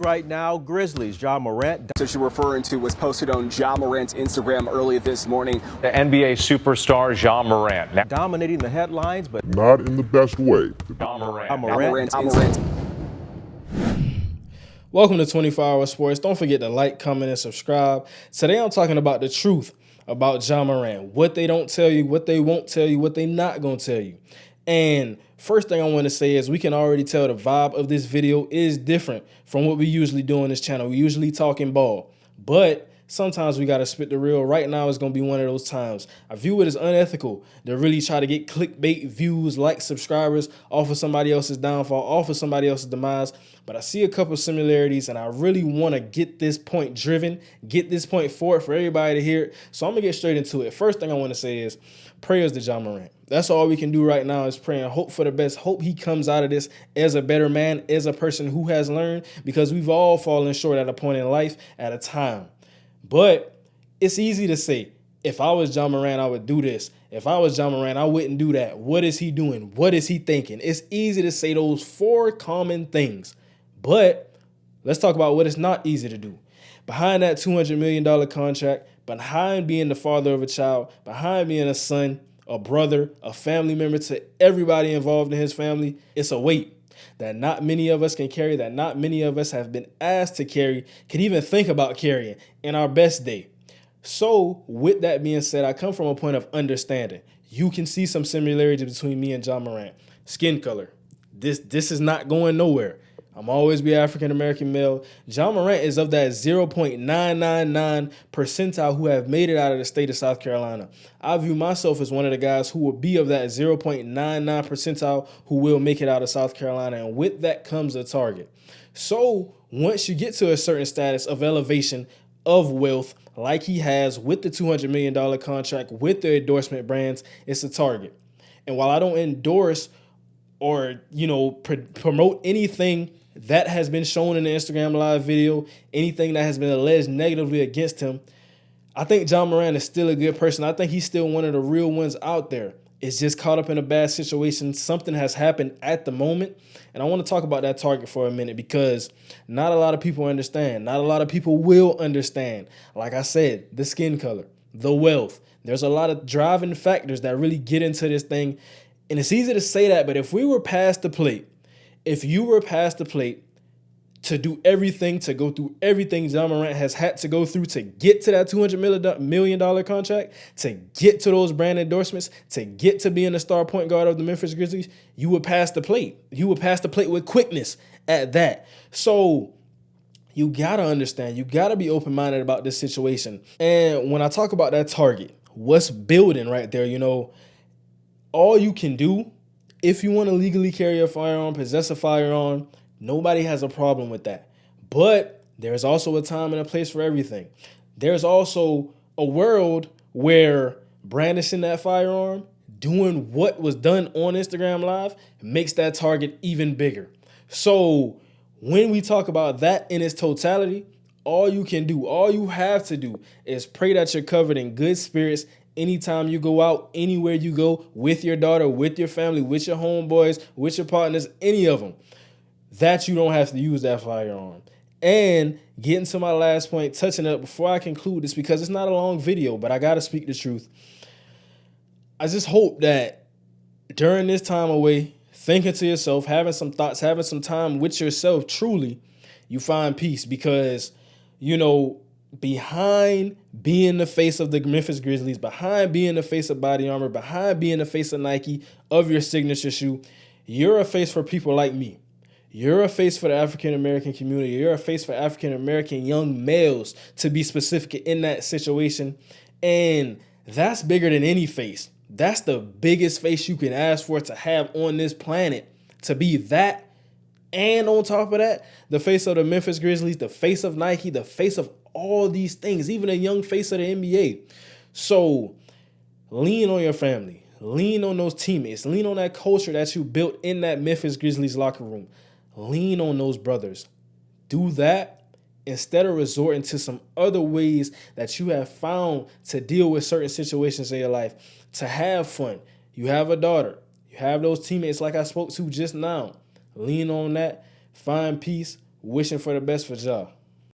Right now, Grizzlies, Morant. So you're referring to was posted on Morant's Instagram early this morning. The NBA superstar Morant. Dominating the headlines, but not in the best way. Morant. Welcome to 24-Hour Sports. Don't forget to like, comment, and subscribe. Today I'm talking about the truth about Morant. What they don't tell you, what they won't tell you, what they not going to tell you. And first thing I want to say is we can already tell the vibe of this video is different from what we usually do on this channel. We usually talking ball, but sometimes we got to spit the real. Right now it's going to be one of those times. I view it as unethical to really try to get clickbait views, likes, subscribers off of somebody else's downfall, off of somebody else's demise. But I see a couple of similarities, and I really want to get this point driven, get this point forward for everybody to hear it. So I'm going to get straight into it. First thing I want to say is prayers to Morant. That's all we can do right now is pray and hope for the best. Hope he comes out of this as a better man, as a person who has learned, because we've all fallen short at a point in life at a time. But it's easy to say, if I was Morant, I would do this. If I was Morant, I wouldn't do that. What is he doing? What is he thinking? It's easy to say those four common things. But let's talk about what it's not easy to do. Behind that $200 million contract, behind being the father of a child, behind being a son, a brother, a family member to everybody involved in his family, it's a weight that not many of us can carry, that not many of us have been asked to carry, can even think about carrying in our best day. So with that being said, I come from a point of understanding. You can see some similarities between me and Morant. Skin color. This is not going nowhere. I'm always be African-American male. Morant is of that 0.999 percentile who have made it out of the state of South Carolina. I view myself as one of the guys who will be of that 0.99 percentile who will make it out of South Carolina. And with that comes a target. So once you get to a certain status of elevation, of wealth, like he has with the $200 million contract, with the endorsement brands, it's a target. And while I don't endorse or, promote anything that has been shown in the Instagram live video, anything that has been alleged negatively against him, I think Morant is still a good person. I think he's still one of the real ones out there. It's just caught up in a bad situation. Something has happened at the moment. And I want to talk about that target for a minute because not a lot of people understand. Not a lot of people will understand. Like I said, the skin color, the wealth. There's a lot of driving factors that really get into this thing. And it's easy to say that, but if we were past the plate, if you were past the plate to do everything, to go through everything Morant has had to go through to get to that $200 million contract, to get to those brand endorsements, to get to being the star point guard of the Memphis Grizzlies, you would pass the plate. You would pass the plate with quickness at that. So you got to understand, you got to be open-minded about this situation. And when I talk about that target, what's building right there, all you can do, if you want to legally carry a firearm, possess a firearm, nobody has a problem with that. But there's also a time and a place for everything. There's also a world where brandishing that firearm, doing what was done on Instagram Live, makes that target even bigger. So when we talk about that in its totality, all you can do, all you have to do is pray that you're covered in good spirits anytime you go out, anywhere you go, with your daughter, with your family, with your homeboys, with your partners, any of them, that you don't have to use that firearm. And getting to my last point, touching up before I conclude this, because it's not a long video, but I got to speak the truth. I just hope that during this time away, thinking to yourself, having some thoughts, having some time with yourself, truly, you find peace because, behind being the face of the Memphis Grizzlies, behind being the face of Body Armor, behind being the face of Nike, of your signature shoe, you're a face for people like me. You're a face for the African-American community. You're a face for African-American young males, to be specific in that situation. And that's bigger than any face. That's the biggest face you can ask for to have on this planet, to be that. And on top of that, the face of the Memphis Grizzlies, the face of Nike, the face of all these things, even a young face of the NBA. So lean on your family. Lean on those teammates. Lean on that culture that you built in that Memphis Grizzlies locker room. Lean on those brothers. Do that instead of resorting to some other ways that you have found to deal with certain situations in your life, to have fun. You have a daughter. You have those teammates like I spoke to just now. Lean on that. Find peace. wishing for the best for Ja.